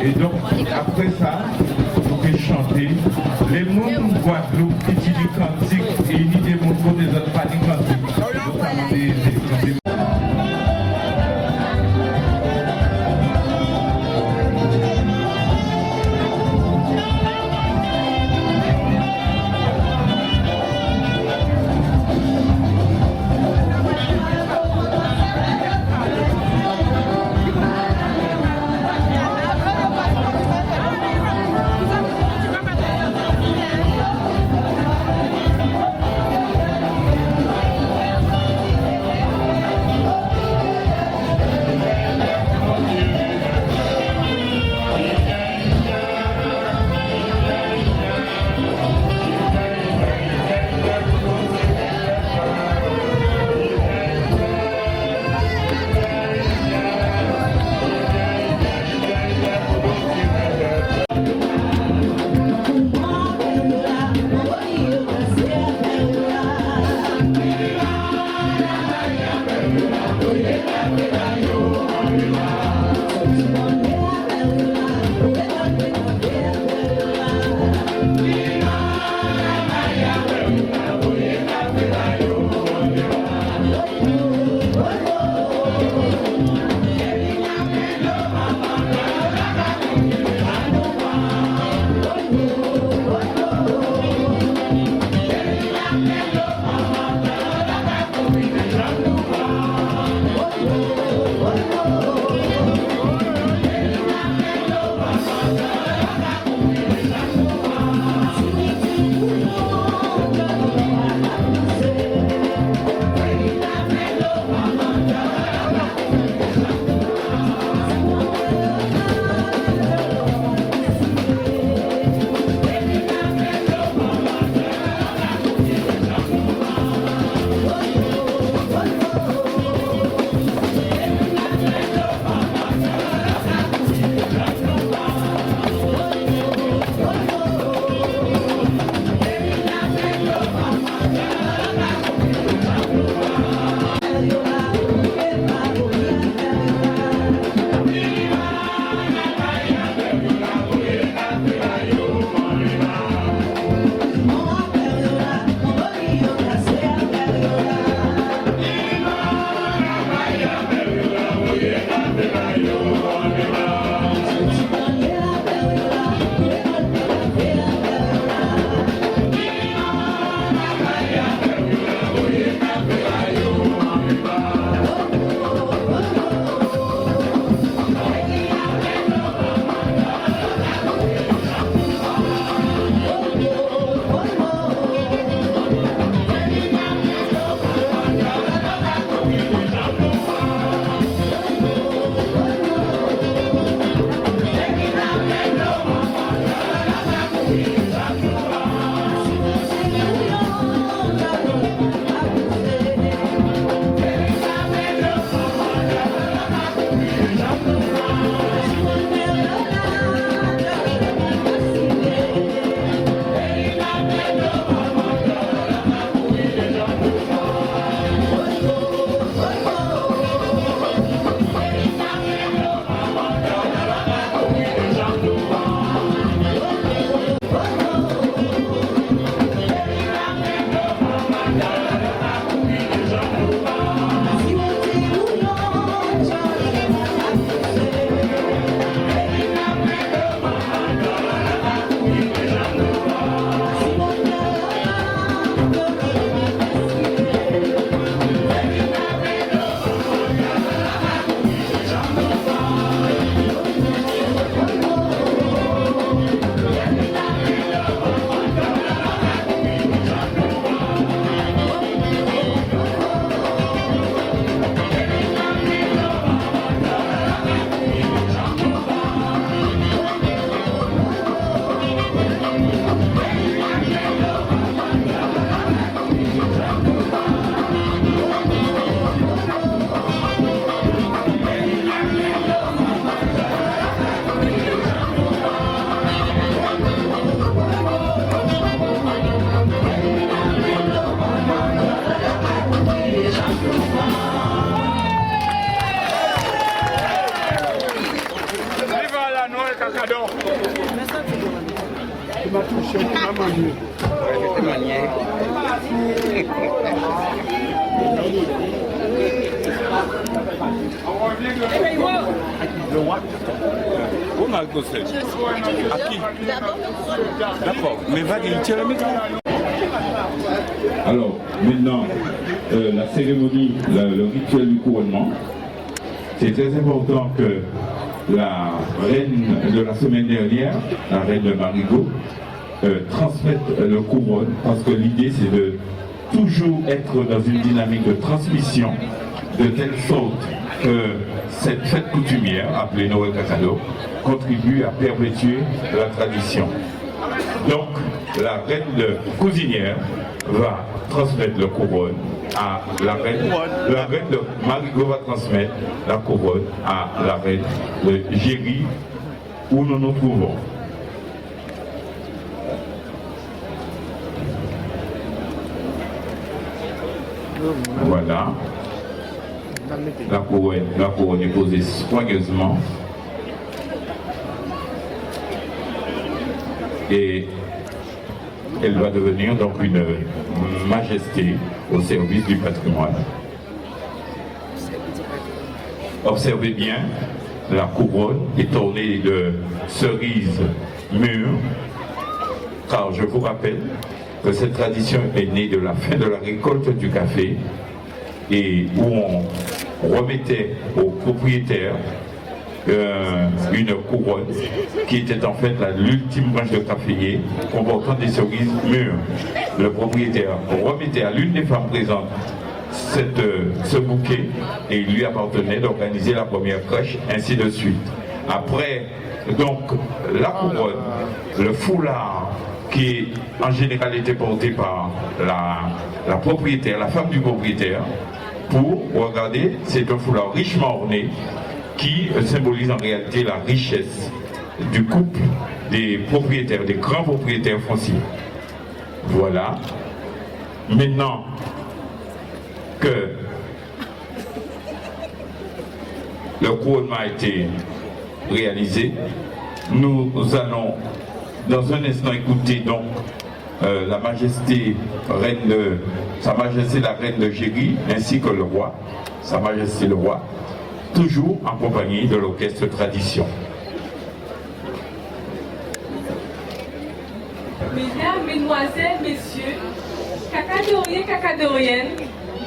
Et donc, après ça, vous pouvez chanter. Les mots de Guadeloupe qui disent du cantique et ils des mots des autres pas du cantique. Notamment des cantiques. Cacador. Tu m'as touché, tu m'as mangé. Le roi. Où m'a gossé? À qui? D'accord, mais va dire, tiens le micro. Alors, maintenant, la cérémonie, le rituel du couronnement. C'est très important que la reine de la semaine dernière, la reine de Marigot, transmette le couronne, parce que l'idée c'est de toujours être dans une dynamique de transmission, de telle sorte que cette fête coutumière, appelée Noël Cacado, contribue à perpétuer la tradition. Donc, la reine de cousinière va transmettre le couronne à la reine de Marigot va transmettre la couronne à la reine de Géry, où nous nous trouvons. Voilà. La couronne est posée soigneusement. Et elle va devenir donc une majesté au service du patrimoine. Observez bien, la couronne est ornée de cerises mûres, car je vous rappelle que cette tradition est née de la fin de la récolte du café et où on remettait aux propriétaires une couronne qui était en fait l'ultime branche de caféier comportant des cerises mûres. Le propriétaire remettait à l'une des femmes présentes ce bouquet et il lui appartenait d'organiser la première crèche, ainsi de suite. Après, donc, la couronne, le foulard qui en général était porté par la propriétaire, la femme du propriétaire, pour regarder, c'est un foulard richement orné qui symbolise en réalité la richesse du couple des propriétaires, des grands propriétaires fonciers. Voilà. Maintenant que le couronnement a été réalisé, nous allons dans un instant écouter donc la majesté reine de Sa Majesté la reine de Géry ainsi que le roi, Sa Majesté le roi, toujours en compagnie de l'orchestre Tradition. Mesdames, Mesdemoiselles, Messieurs, Cacadoriens, Cacadoriennes,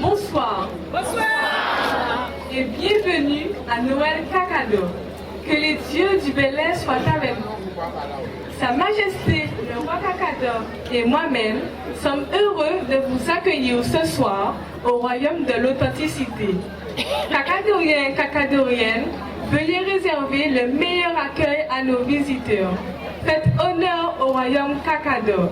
bonsoir. Bonsoir. Et bienvenue à Noël Cacado. Que les dieux du bel air soient avec vous. Sa Majesté, le roi Cacado et moi-même sommes heureux de vous accueillir ce soir au royaume de l'authenticité. Cacadoriens, Cacadoriennes, veuillez réserver le meilleur accueil à nos visiteurs. Faites honneur au royaume Cacado.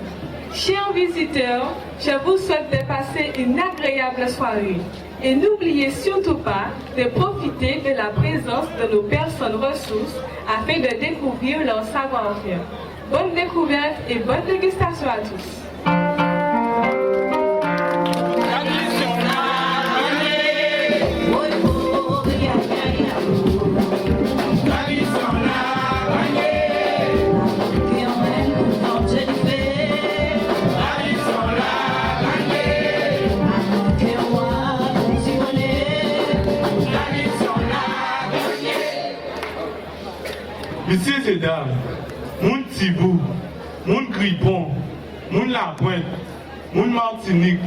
Chers visiteurs, je vous souhaite de passer une agréable soirée. Et n'oubliez surtout pas de profiter de la présence de nos personnes ressources afin de découvrir leur savoir-faire. Bonne découverte et bonne dégustation à tous. Messieurs et dames, moun Tibou, moun Gripon, moun La Pointe, moun Martinique,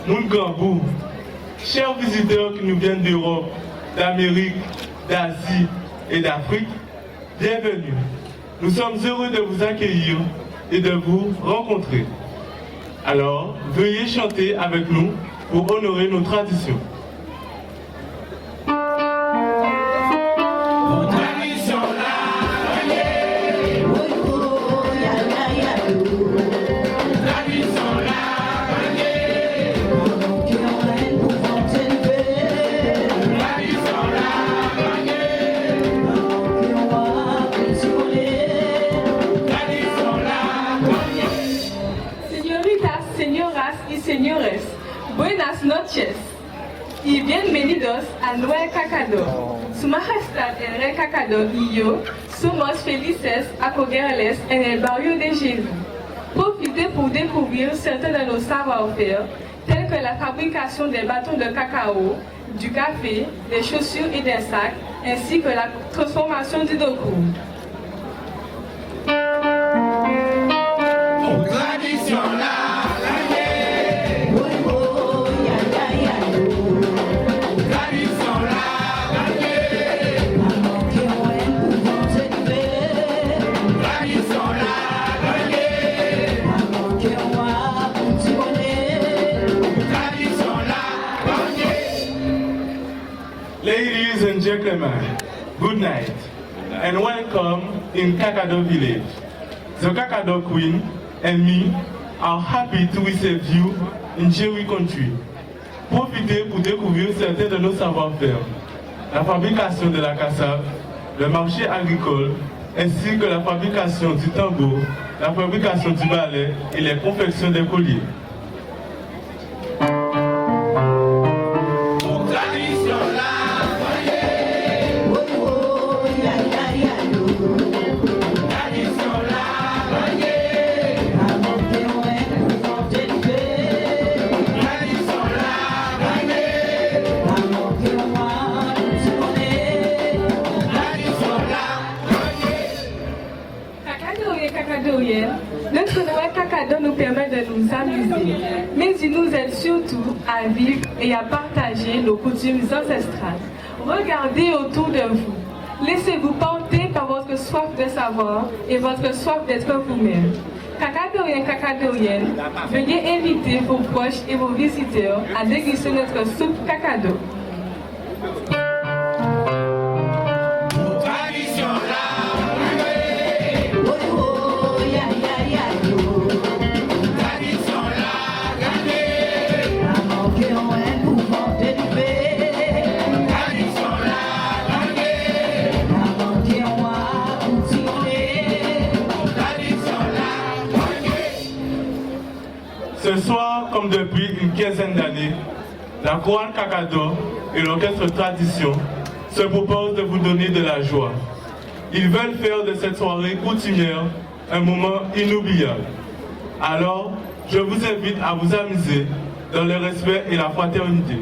moun Gambou, chers visiteurs qui nous viennent d'Europe, d'Amérique, d'Asie et d'Afrique, bienvenue. Nous sommes heureux de vous accueillir et de vous rencontrer. Alors, veuillez chanter avec nous pour honorer nos traditions. Buenas noches y bienvenidos a Noel Cacado. Su Majestad el Rey Cacado y yo somos felices acogerles en el barrio de Jésus. Profitez pour découvrir certains de nos savoir-faire, tels que la fabrication des bâtons de cacao, du café, des chaussures et des sacs, ainsi que la transformation du doku. Ladies and gentlemen, good night and welcome in Cacado village. The Cacado Queen and me are happy to receive you in Jéhu country. Profitez pour découvrir certains de nos savoir-faire, la fabrication de la cassave, le marché agricole, ainsi que la fabrication du tambour, la fabrication du balai et les confections des colliers. Notre Noël Cacado nous permet de nous amuser, mais il nous aide surtout à vivre et à partager nos coutumes ancestrales. Regardez autour de vous. Laissez-vous porter par votre soif de savoir et votre soif d'être vous-même. Cacadorien, Cacadorienne, veuillez inviter vos proches et vos visiteurs à déguster notre soupe Cacado. Ce soir, comme depuis une quinzaine d'années, la chorale Cacado et l'orchestre Tradition se proposent de vous donner de la joie. Ils veulent faire de cette soirée coutumière un moment inoubliable. Alors, je vous invite à vous amuser dans le respect et la fraternité.